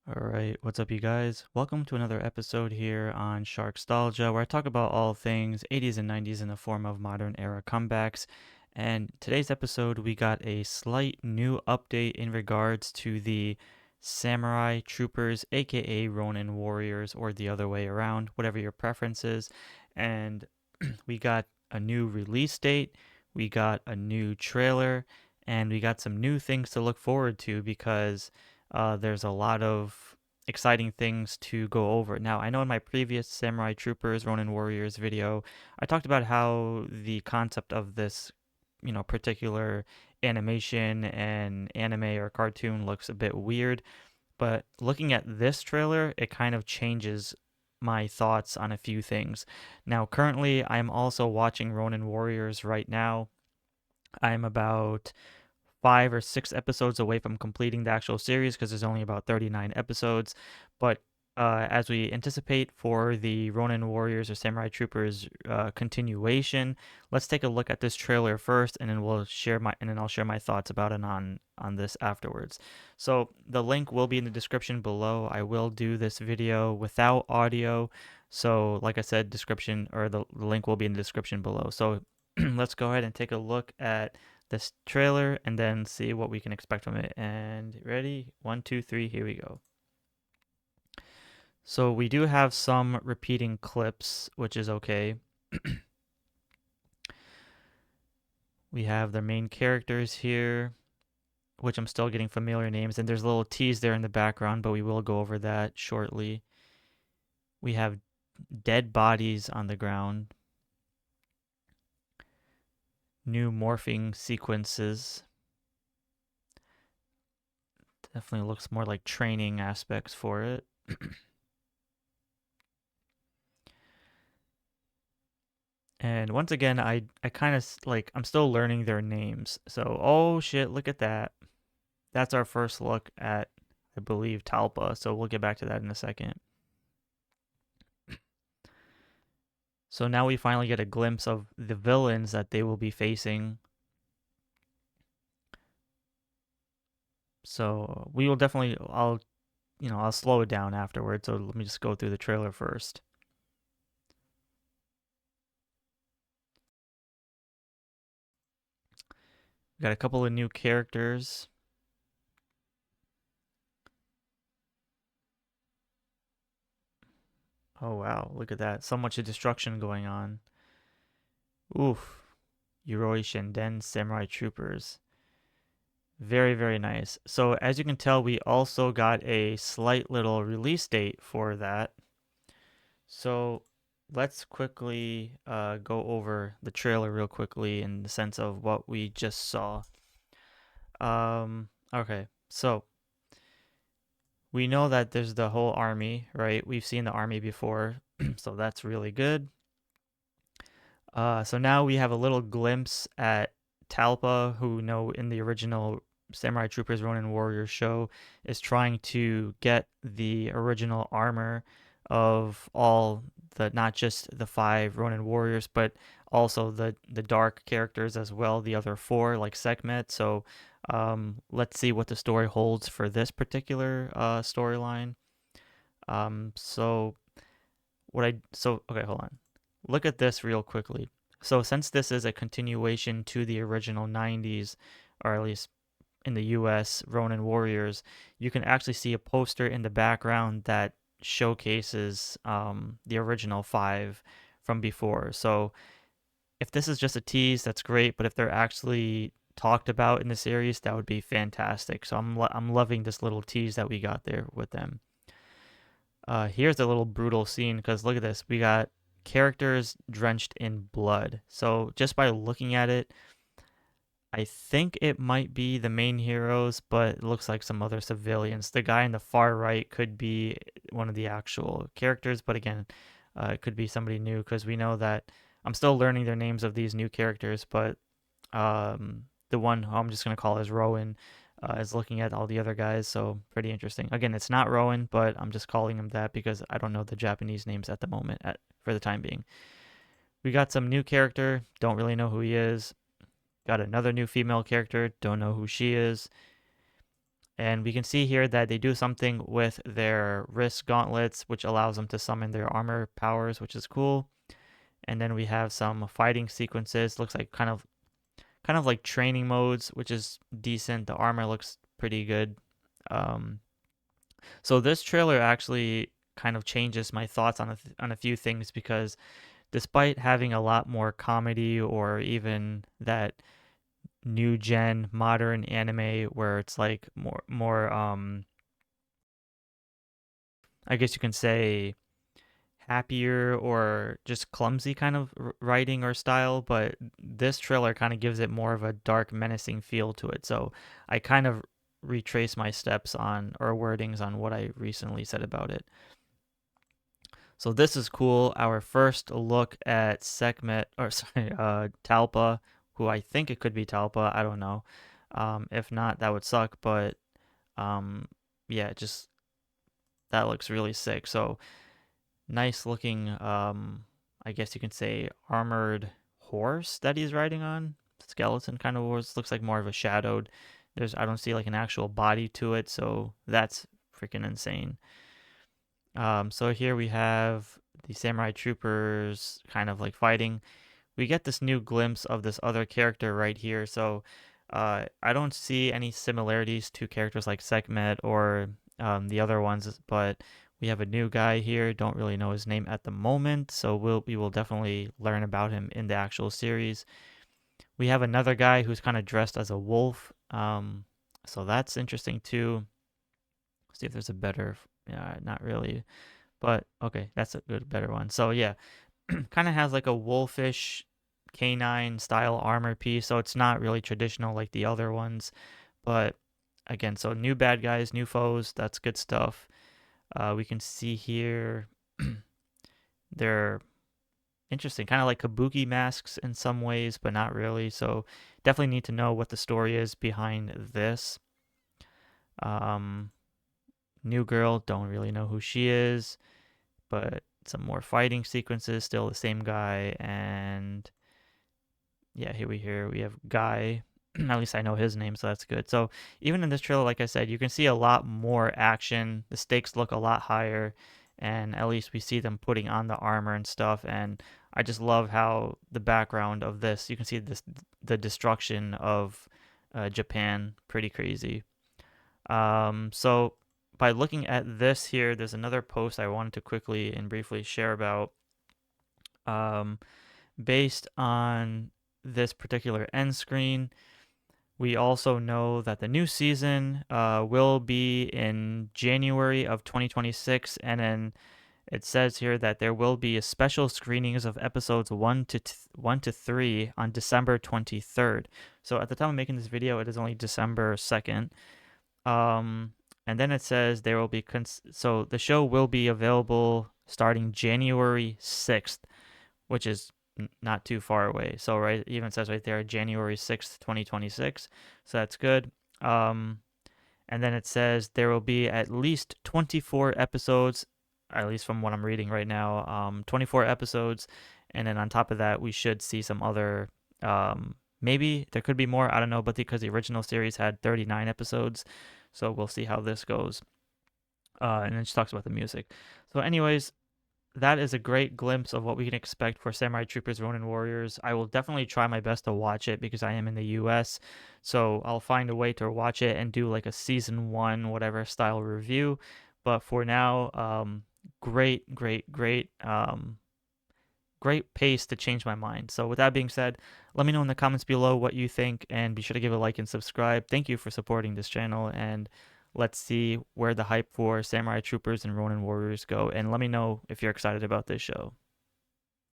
Alright, what's up, you guys? Welcome to another episode here on Sharkstalgia, where I talk about all things 80s and 90s in the form of modern era comebacks. And today's episode, we got a slight new update in regards to the Samurai Troopers, aka Ronin Warriors, or the other way around, whatever your preference is. And we got a new release date, we got a new trailer, and we got some new things to look forward to because there's a lot of exciting things to go over. Now, I know in my previous Samurai Troopers Ronin Warriors video, I talked about how the concept of this, particular animation and anime or cartoon looks a bit weird, but looking at this trailer, it kind of changes my thoughts on a few things. Now, currently, I'm also watching Ronin Warriors right now. I'm about 5 or 6 episodes away from completing the actual series because there's only about 39 episodes. But as we anticipate for the Ronin Warriors or Samurai Troopers continuation, let's take a look at this trailer first, and then I'll share my thoughts about it on this afterwards. So the link will be in the description below. I will do this video without audio. So like I said, the link will be in the description below. So let's go ahead and take a look at this trailer and then see what we can expect from it. And ready? 1, 2, 3, here we go. So we do have some repeating clips, which is okay. We have the main characters here, which I'm still getting familiar names, and there's a little tease there in the background, but we will go over that shortly. We have dead bodies on the ground, new morphing sequences. Definitely looks more like training aspects for it. And once again, I kind of like, I'm still learning their names. So, oh shit, look at that. That's our first look at, I believe, Talpa. So we'll get back to that in a second. So now we finally get a glimpse of the villains that they will be facing. So we will definitely, I'll slow it down afterwards. So let me just go through the trailer first. We got a couple of new characters. Oh wow, look at that. So much destruction going on. Oof. Yoroi Shinden Samurai Troopers. Very, very nice. So as you can tell, we also got a slight little release date for that. So let's quickly go over the trailer real quickly in the sense of what we just saw. Okay, so we know that there's the whole army, right? We've seen the army before, so that's really good. So now we have a little glimpse at Talpa, who in the original Samurai Troopers Ronin Warriors show is trying to get the original armor of all the, not just the 5 Ronin Warriors, but also the dark characters as well, the other 4 like Sekhmet. So let's see what the story holds for this particular storyline. So okay, hold on. Look at this real quickly. So since this is a continuation to the original 90s, or at least in the US, Ronin Warriors, you can actually see a poster in the background that showcases the original 5 from before. So if this is just a tease, that's great, but if they're actually talked about in the series, that would be fantastic. So I'm loving this little tease that we got there with them. Here's a little brutal scene because look at this. We got characters drenched in blood. So just by looking at it, I think it might be the main heroes, but it looks like some other civilians. The guy in the far right could be one of the actual characters, but again, it could be somebody new because we know that I'm still learning their names of these new characters, but the one who I'm just going to call as Rowan is looking at all the other guys, so pretty interesting. Again, it's not Rowan, but I'm just calling him that because I don't know the Japanese names at the moment for the time being. We got some new character, don't really know who he is. Got another new female character, don't know who she is. And we can see here that they do something with their wrist gauntlets, which allows them to summon their armor powers, which is cool. And then we have some fighting sequences. Looks like kind of like training modes, which is decent. The armor looks pretty good. Um, so this trailer actually kind of changes my thoughts on on a few things because despite having a lot more comedy or even that new gen modern anime where it's like more I guess you can say happier or just clumsy kind of writing or style, but this trailer kind of gives it more of a dark, menacing feel to it. So I kind of retrace my steps on or wordings on what I recently said about it. So this is cool. Our first look at Sekhmet, or sorry, Talpa, who I think it could be Talpa. I don't know. If not, that would suck. But um, yeah, just that looks really sick. So nice looking, I guess you can say armored horse that he's riding on. Skeleton kind of horse. Looks like more of a shadowed. I don't see like an actual body to it, so that's freaking insane. So here we have the samurai troopers kind of like fighting. We get this new glimpse of this other character right here. So I don't see any similarities to characters like Sekhmet or the other ones, but we have a new guy here. Don't really know his name at the moment, so we will definitely learn about him in the actual series. We have another guy who's kind of dressed as a wolf, so that's interesting too. See if there's a better, yeah, not really, but okay, that's a good, better one. So yeah, kind of has like a wolfish canine style armor piece, so it's not really traditional like the other ones. But again, so new bad guys, new foes, that's good stuff. We can see here they're interesting, kind of like kabuki masks in some ways, but not really. So definitely need to know what the story is behind this. Um, New girl, don't really know who she is, but some more fighting sequences, still the same guy, and yeah, here we have Guy. At least I know his name, so that's good. So even in this trailer, like I said, you can see a lot more action. The stakes look a lot higher, and at least we see them putting on the armor and stuff. And I just love how the background of this, you can see the destruction of Japan, pretty crazy. So by looking at this here, there's another post I wanted to quickly and briefly share about. Um, Based on this particular end screen, we also know that the new season will be in January of 2026, and then it says here that there will be a special screenings of episodes 1 to 3 on December 23rd. So at the time of making this video, it is only December 2nd. And then it says there will be so the show will be available starting January 6th, which is not too far away. So right, it even says right there January 6th, 2026. So that's good. And then it says there will be at least 24 episodes, at least from what I'm reading right now. 24 episodes, and then on top of that, we should see some other. Maybe there could be more. I don't know, but because the original series had 39 episodes, so we'll see how this goes. And then she talks about the music. So, anyways, that is a great glimpse of what we can expect for Samurai Troopers Ronin Warriors. I will definitely try my best to watch it because I am in the US. So I'll find a way to watch it and do like a season one, whatever style review. But for now, great pace to change my mind. So with that being said, let me know in the comments below what you think and be sure to give a like and subscribe. Thank you for supporting this channel, and let's see where the hype for Samurai Troopers and Ronin Warriors go, and let me know if you're excited about this show.